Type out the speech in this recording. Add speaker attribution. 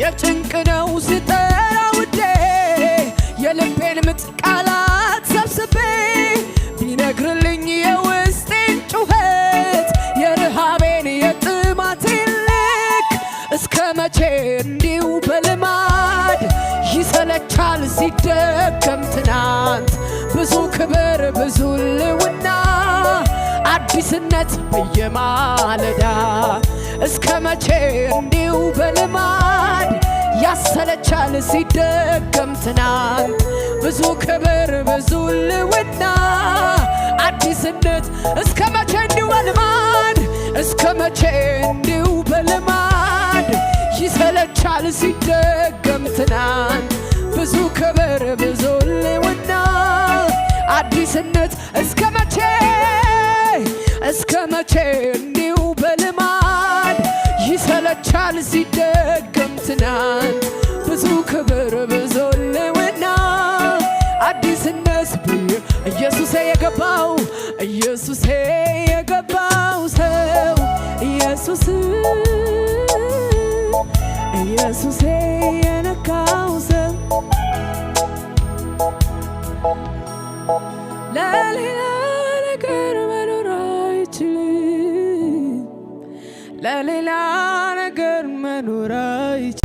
Speaker 1: የጭንቅ ነው ስጠራ ውዴ የልቤን ምጥ ቃላት ሰብስቤ ቢነግርልኝ የውስጤን ጩኸት የረሃቤን የጥማቴን ልክ እስከ መቼ እንዲሁ በልማድ ይሰለቻል ሲደገም ትናንት ብዙ ክብር ብዙ ልውና አዲስነት በየማለዳ እስከ መቼ እንዲሁ በልማድ ያሰለቻል ሲደገም ትናንት ብዙ ክብር ብዙ ልውና አዲስነት እስከ መቼ እንዲሁ በልማድ እስከ መቼ እንዲሁ በልማድ ይሰለቻል ሲደገም ትናንት ብዙ ክብር ብዙ ልውና አዲስነት እስከ መቼ እንዲሁ በልማድ ይሰለቻል ሲደገም ትናንት ብዙ ክብር ብዙ ልውና አዲስነት ኢየሱሴ የገባው ሰው ኢየሱሴ የነካው ሰው ለሌላ ነገር መኖር አይችልም ለሌላ ነገር መኖር አይችልም